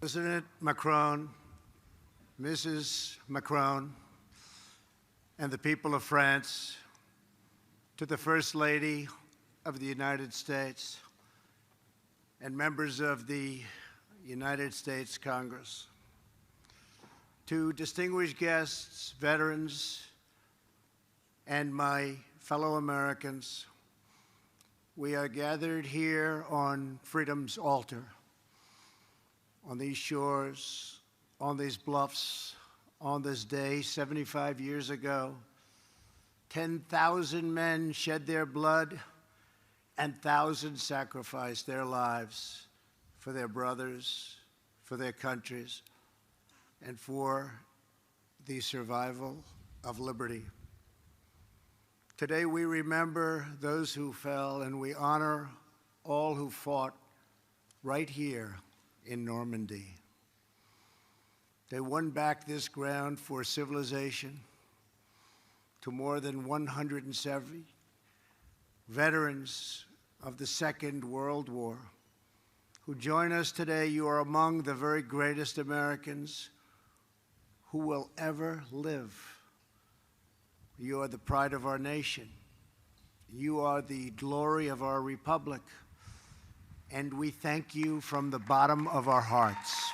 President Macron, Mrs. Macron, and the people of France, to the First Lady of the United States and members of the United States Congress, to distinguished guests, veterans, and my fellow Americans, we are gathered here on freedom's altar, on these shores, on these bluffs, on this day 75 years ago. 10,000 men shed their blood and thousands sacrificed their lives for their brothers, for their countries, and for the survival of liberty. Today we remember those who fell, and we honor all who fought right here in Normandy. They won back this ground for civilization to more than 170 veterans of the Second World War who join us today. You are among the very greatest Americans who will ever live. You are the pride of our nation. You are the glory of our republic. And we thank you from the bottom of our hearts.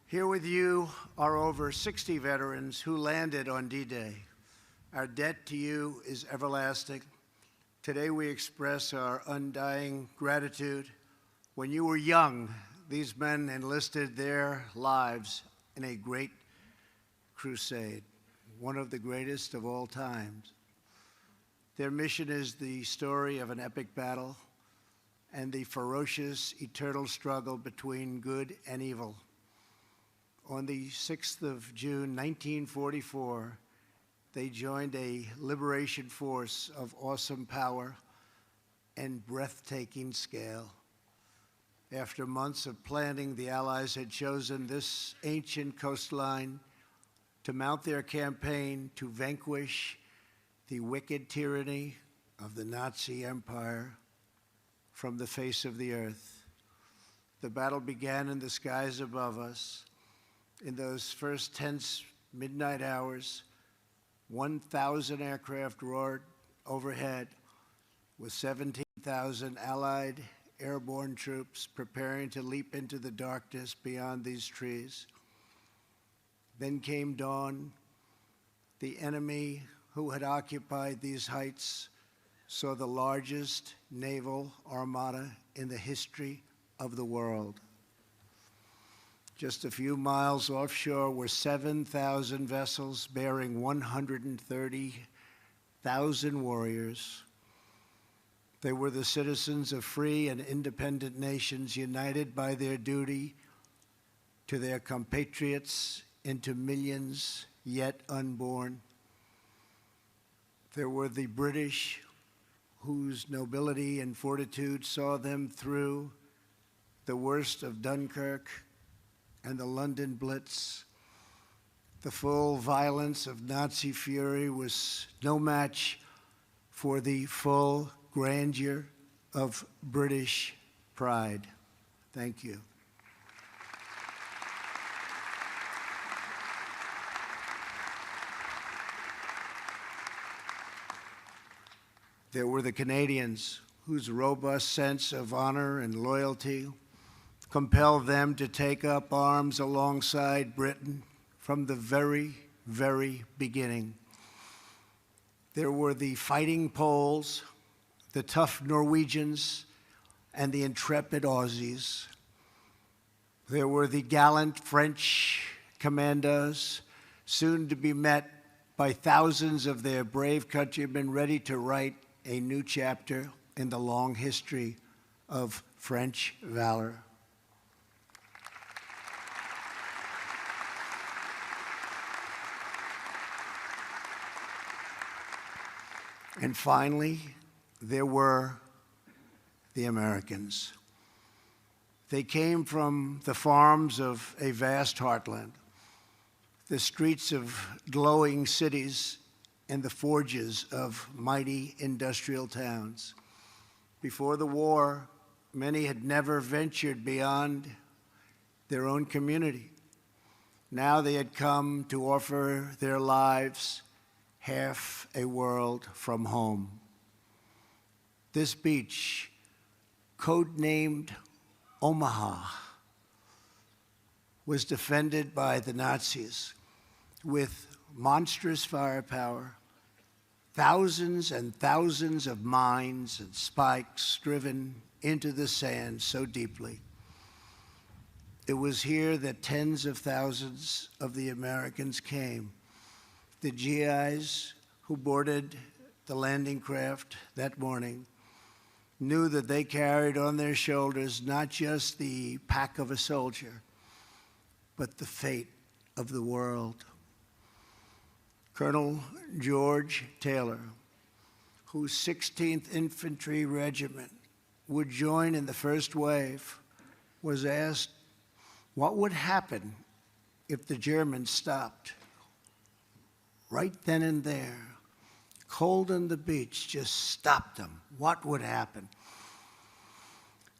Here with you are over 60 veterans who landed on D-Day. Our debt to you is everlasting. Today we express our undying gratitude. When you were young, these men enlisted their lives in a great crusade, one of the greatest of all times. Their mission is the story of an epic battle and the ferocious, eternal struggle between good and evil. On the 6th of June, 1944, they joined a liberation force of awesome power and breathtaking scale. After months of planning, the Allies had chosen this ancient coastline to mount their campaign to vanquish the wicked tyranny of the Nazi Empire from the face of the earth. The battle began in the skies above us. In those first tense midnight hours, 1,000 aircraft roared overhead with 17,000 Allied airborne troops preparing to leap into the darkness beyond these trees. Then came dawn. The enemy who had occupied these heights saw the largest naval armada in the history of the world. Just a few miles offshore were 7,000 vessels bearing 130,000 warriors. They were the citizens of free and independent nations, united by their duty to their compatriots into millions yet unborn. There were the British, whose nobility and fortitude saw them through the worst of Dunkirk and the London Blitz. The full violence of Nazi fury was no match for the full grandeur of British pride. Thank you. There were the Canadians, whose robust sense of honor and loyalty compelled them to take up arms alongside Britain from the very, very beginning. There were the fighting Poles, the tough Norwegians, and the intrepid Aussies. There were the gallant French commandos, soon to be met by thousands of their brave countrymen ready to write a new chapter in the long history of French valor. And finally, there were the Americans. They came from the farms of a vast heartland, the streets of glowing cities, and the forges of mighty industrial towns. Before the war, many had never ventured beyond their own community. Now they had come to offer their lives half a world from home. This beach, codenamed Omaha, was defended by the Nazis with monstrous firepower, thousands and thousands of mines and spikes driven into the sand so deeply. It was here that tens of thousands of the Americans came. The GIs who boarded the landing craft that morning knew that they carried on their shoulders not just the pack of a soldier, but the fate of the world. Colonel George Taylor, whose 16th Infantry Regiment would join in the first wave, was asked what would happen if the Germans stopped. Right then and there, cold on the beach, just stopped them. What would happen?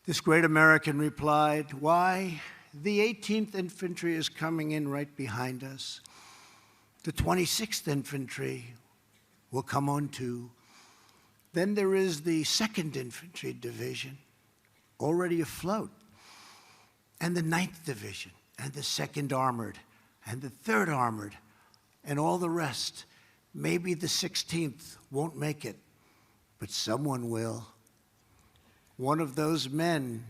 This great American replied, "Why, the 18th Infantry is coming in right behind us. The 26th Infantry will come on too. Then there is the 2nd Infantry Division, already afloat, and the 9th Division, and the 2nd Armored, and the 3rd Armored, and all the rest. Maybe the 16th won't make it, but someone will." One of those men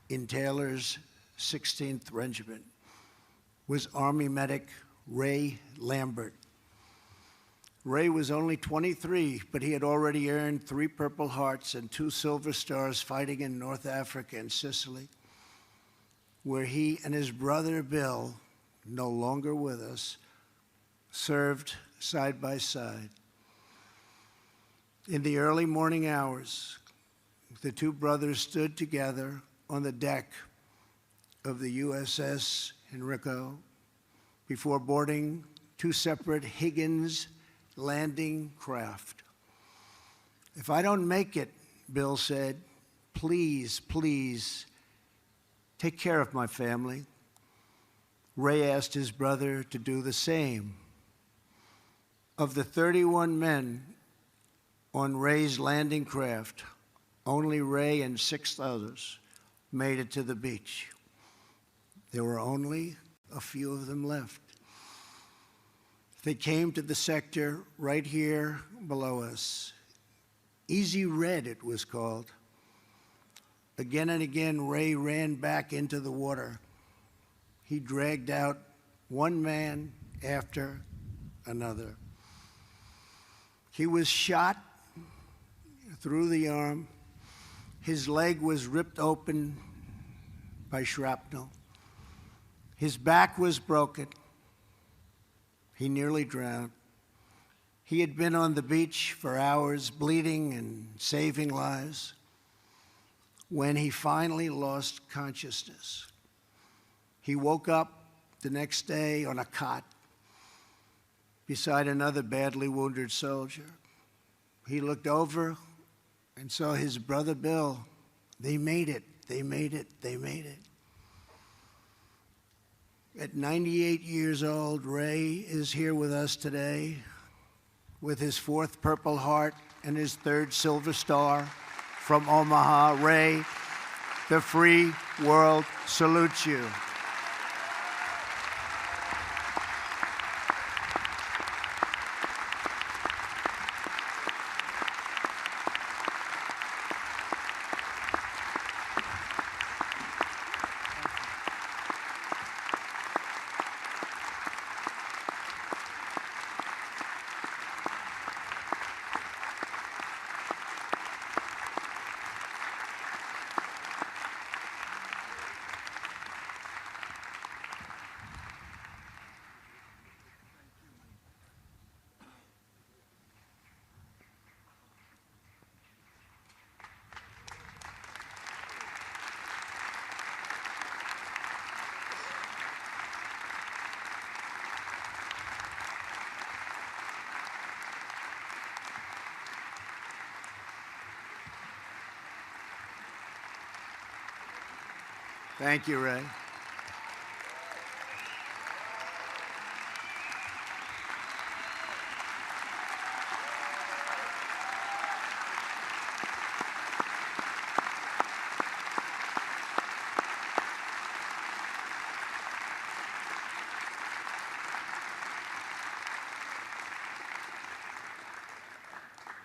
in Taylor's 16th Regiment was Army medic Ray Lambert. Ray was only 23, but he had already earned 3 Purple Hearts and 2 Silver Stars fighting in North Africa and Sicily, where he and his brother Bill, no longer with us, served side by side. In the early morning hours, the 2 brothers stood together on the deck of the USS Henrico before boarding 2 separate Higgins landing craft. "If I don't make it," Bill said, "please, please, take care of my family." Ray asked his brother to do the same. Of the 31 men on Ray's landing craft, only Ray and 6 others made it to the beach. There were only a few of them left. They came to the sector right here below us. Easy Red, it was called. Again and again, Ray ran back into the water. He dragged out one man after another. He was shot through the arm. His leg was ripped open by shrapnel. His back was broken. He nearly drowned. He had been on the beach for hours, bleeding and saving lives, when he finally lost consciousness. He woke up the next day on a cot beside another badly wounded soldier. He looked over and saw his brother Bill. They made it, they made it, they made it. At 98 years old, Ray is here with us today with his 4th Purple Heart and his 3rd Silver Star from Omaha. Ray, the free world salutes you. Thank you, Ray.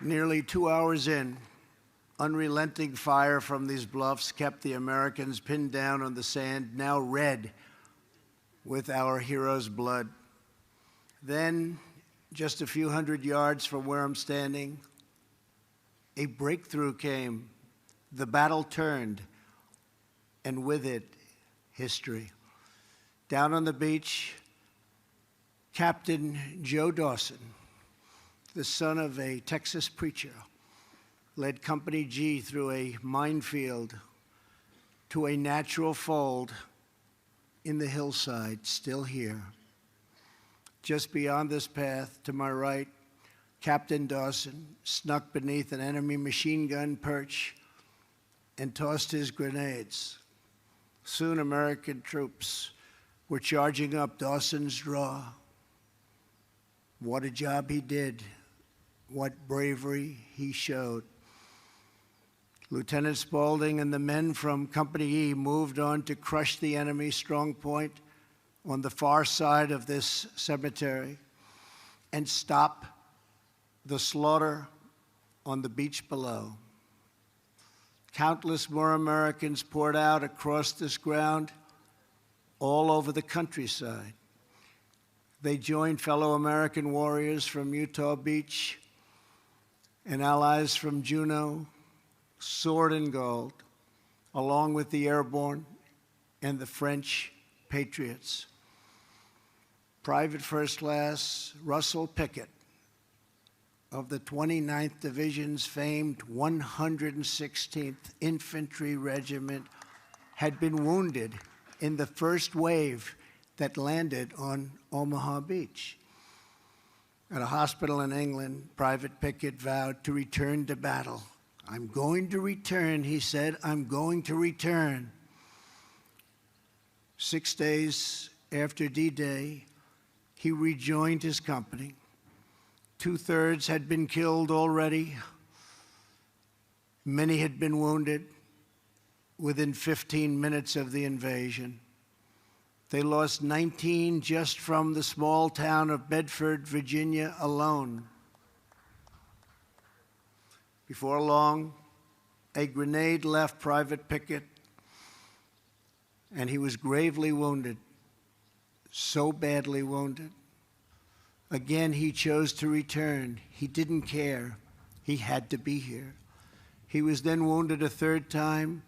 Nearly 2 hours in, unrelenting fire from these bluffs kept the Americans pinned down on the sand, now red with our heroes' blood. Then, just a few hundred yards from where I'm standing, a breakthrough came. The battle turned, and with it, history. Down on the beach, Captain Joe Dawson, the son of a Texas preacher, led Company G through a minefield to a natural fold in the hillside, still here. Just beyond this path, to my right, Captain Dawson snuck beneath an enemy machine gun perch and tossed his grenades. Soon American troops were charging up Dawson's draw. What a job he did. What bravery he showed. Lieutenant Spaulding and the men from Company E moved on to crush the enemy strong point on the far side of this cemetery and stop the slaughter on the beach below. Countless more Americans poured out across this ground all over the countryside. They joined fellow American warriors from Utah Beach and allies from Juneau, Sword and Gold, along with the airborne and the French patriots. Private First Class Russell Pickett of the 29th Division's famed 116th Infantry Regiment had been wounded in the first wave that landed on Omaha Beach. At a hospital in England, Private Pickett vowed to return to battle. I'm going to return, he said, I'm going to return. 6 days after D-Day, he rejoined his company. 2/3 had been killed already. Many had been wounded within 15 minutes of the invasion. They lost 19 just from the small town of Bedford, Virginia alone. Before long, a grenade left Private Pickett, and he was gravely wounded, so badly wounded. Again, he chose to return. He didn't care. He had to be here. He was then wounded a third time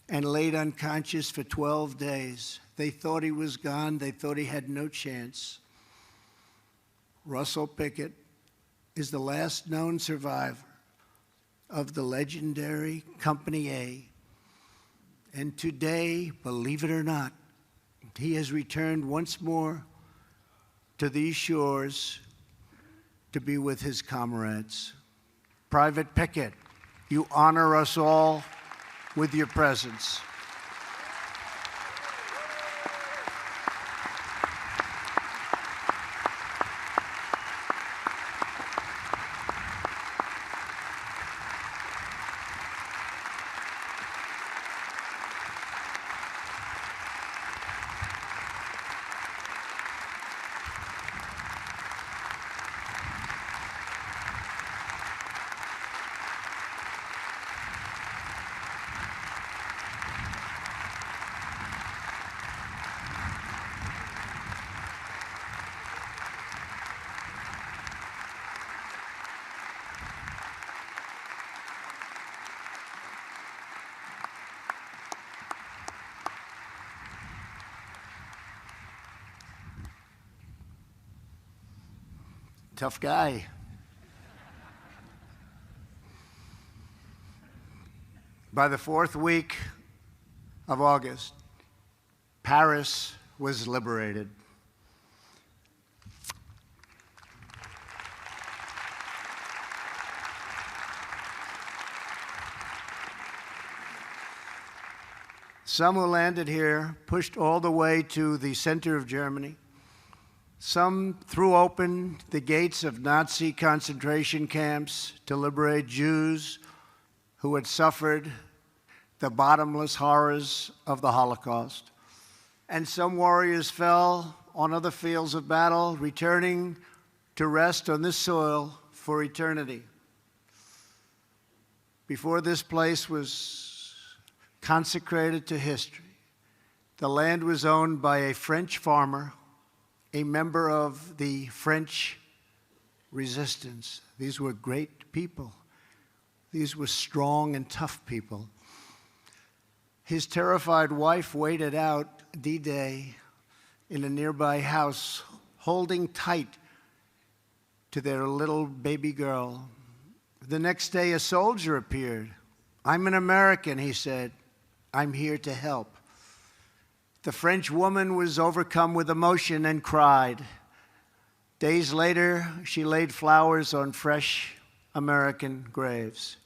and laid unconscious for 12 days. They thought he was gone. They thought he had no chance. Russell Pickett is the last known survivor of the legendary Company A. And today, believe it or not, he has returned once more to these shores to be with his comrades. Private Pickett, you honor us all with your presence. Tough guy. By the 4th week of August, Paris was liberated. Some who landed here pushed all the way to the center of Germany. Some threw open the gates of Nazi concentration camps to liberate Jews who had suffered the bottomless horrors of the Holocaust. And some warriors fell on other fields of battle, returning to rest on this soil for eternity. Before this place was consecrated to history, the land was owned by a French farmer, a member of the French resistance. These were great people. These were strong and tough people. His terrified wife waited out D-Day in a nearby house, holding tight to their little baby girl. The next day, a soldier appeared. "I'm an American," he said. "I'm here to help." The French woman was overcome with emotion and cried. Days later, she laid flowers on fresh American graves.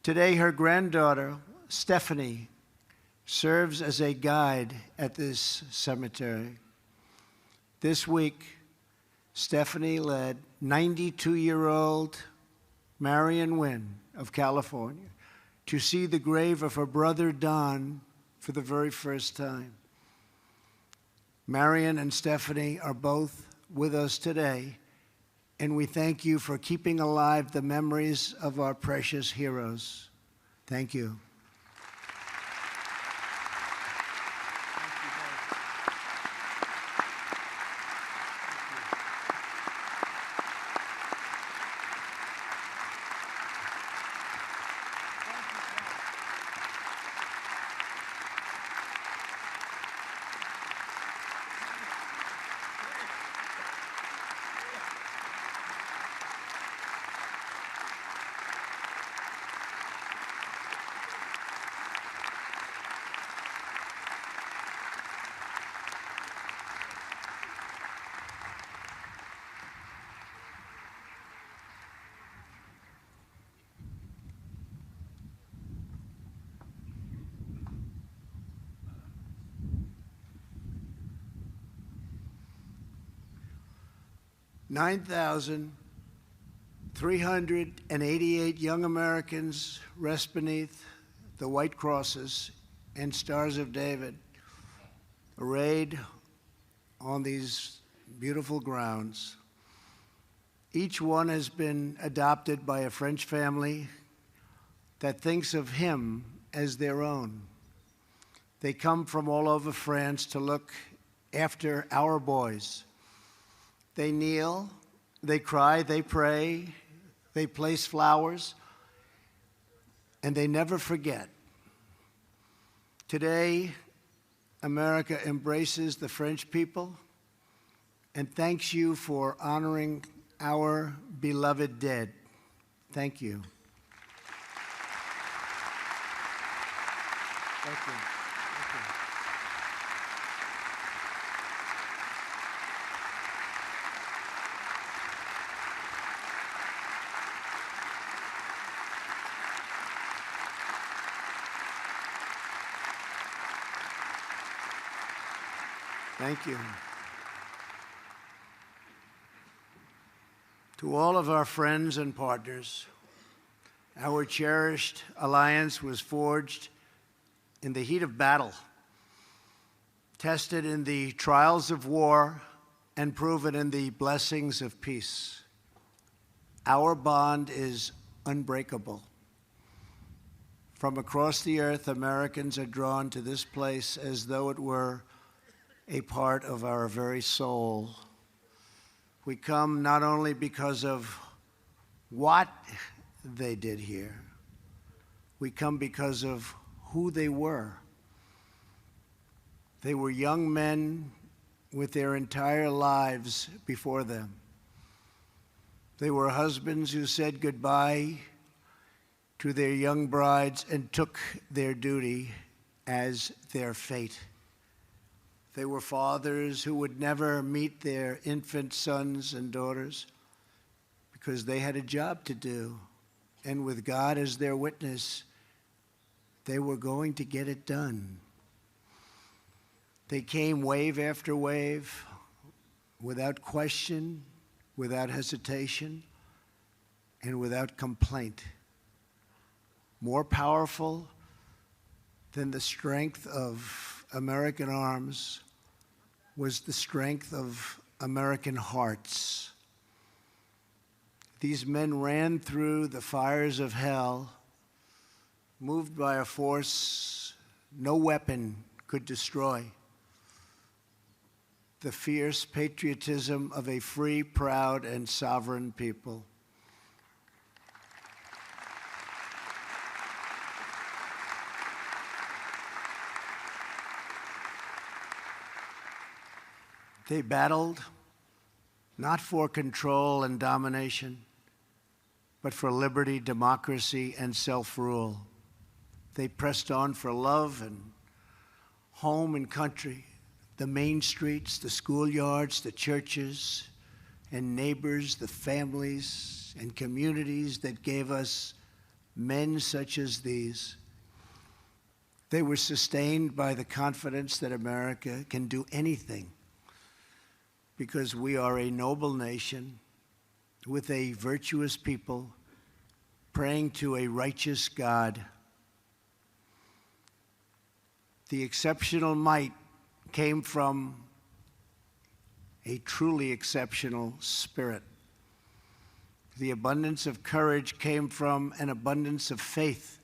Today, her granddaughter, Stephanie, serves as a guide at this cemetery. This week, Stephanie led 92-year-old Marion Wynn of California to see the grave of her brother Don for the very first time. Marion and Stephanie are both with us today, and we thank you for keeping alive the memories of our precious heroes. Thank you. (9,388) young Americans rest beneath the white crosses and stars of David, arrayed on these beautiful grounds. Each one has been adopted by a French family that thinks of him as their own. They come from all over France to look after our boys. They kneel, they cry, they pray, they place flowers, and they never forget. Today, America embraces the French people and thanks you for honoring our beloved dead. Thank you. Thank you. Thank you. To all of our friends and partners, our cherished alliance was forged in the heat of battle, tested in the trials of war, and proven in the blessings of peace. Our bond is unbreakable. From across the earth, Americans are drawn to this place as though it were a part of our very soul. We come not only because of what they did here, we come because of who they were. They were young men with their entire lives before them. They were husbands who said goodbye to their young brides and took their duty as their fate. They were fathers who would never meet their infant sons and daughters because they had a job to do. And with God as their witness, they were going to get it done. They came wave after wave, without question, without hesitation, and without complaint. More powerful than the strength of American arms was the strength of American hearts. These men ran through the fires of hell, moved by a force no weapon could destroy. The fierce patriotism of a free, proud, and sovereign people. They battled not for control and domination, but for liberty, democracy, and self-rule. They pressed on for love and home and country, the main streets, the schoolyards, the churches, and neighbors, the families and communities that gave us men such as these. They were sustained by the confidence that America can do anything because we are a noble nation with a virtuous people praying to a righteous God. The exceptional might came from a truly exceptional spirit. The abundance of courage came from an abundance of faith.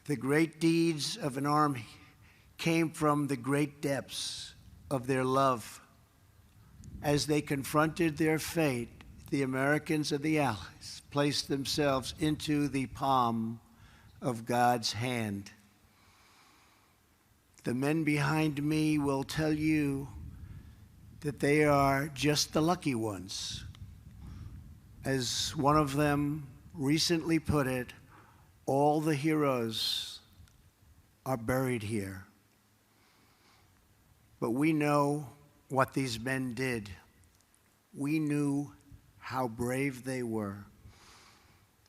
The great deeds of an army came from the great depths of their love. As they confronted their fate, the Americans and the Allies placed themselves into the palm of God's hand. The men behind me will tell you that they are just the lucky ones. As one of them recently put it, all the heroes are buried here. But we know what these men did. We knew how brave they were.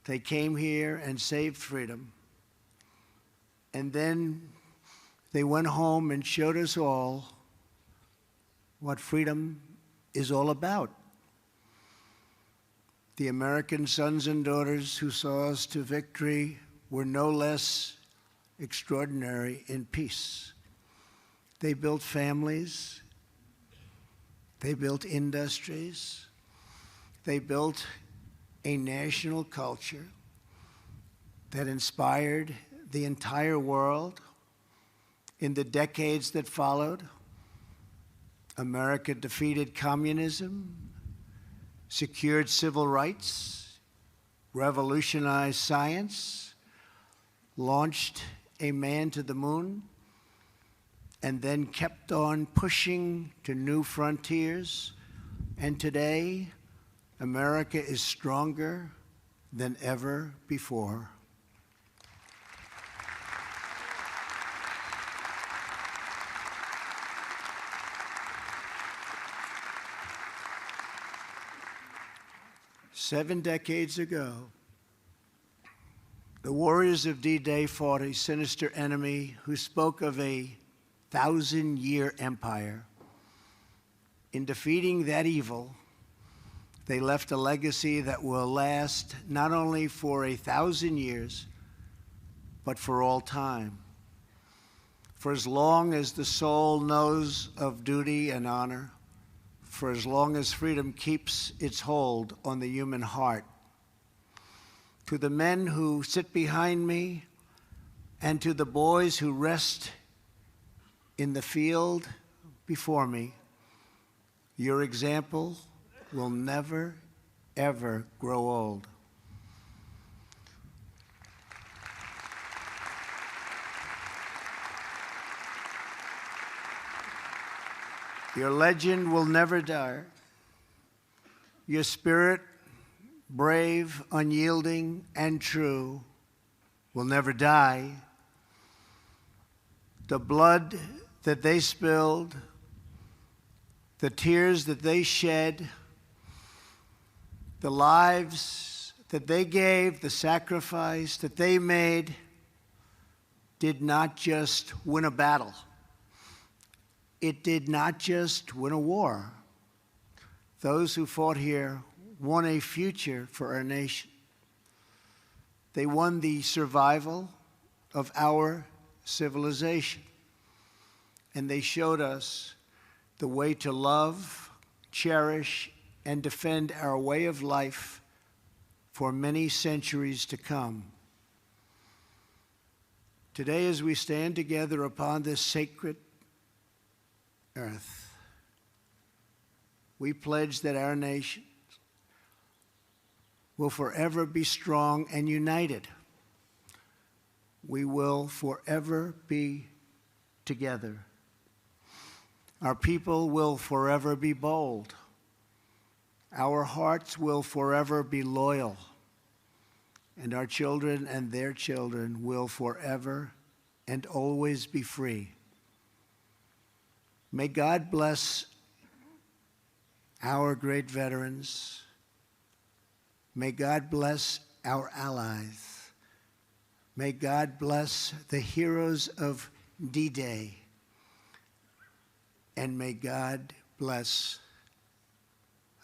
They came here and saved freedom. And then they went home and showed us all what freedom is all about. The American sons and daughters who saw us to victory were no less extraordinary in peace. They built families. They built industries. They built a national culture that inspired the entire world. In the decades that followed, America defeated communism, secured civil rights, revolutionized science, launched a man to the moon, and then kept on pushing to new frontiers. And today, America is stronger than ever before. Seven decades ago, the warriors of D-Day fought a sinister enemy who spoke of a 1,000-year empire. In defeating that evil, they left a legacy that will last not only for 1,000 years, but for all time. For as long as the soul knows of duty and honor, for as long as freedom keeps its hold on the human heart. To the men who sit behind me and to the boys who rest in the field before me, your example will never, ever grow old. Your legend will never die. Your spirit, brave, unyielding, and true, will never die. The blood that they spilled, the tears that they shed, the lives that they gave, the sacrifice that they made did not just win a battle. It did not just win a war. Those who fought here won a future for our nation. They won the survival of our civilization. And they showed us the way to love, cherish, and defend our way of life for many centuries to come. Today, as we stand together upon this sacred earth, we pledge that our nation will forever be strong and united. We will forever be together. Our people will forever be bold. Our hearts will forever be loyal. And our children and their children will forever and always be free. May God bless our great veterans. May God bless our allies. May God bless the heroes of D-Day. And may God bless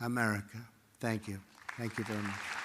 America. Thank you. Thank you very much.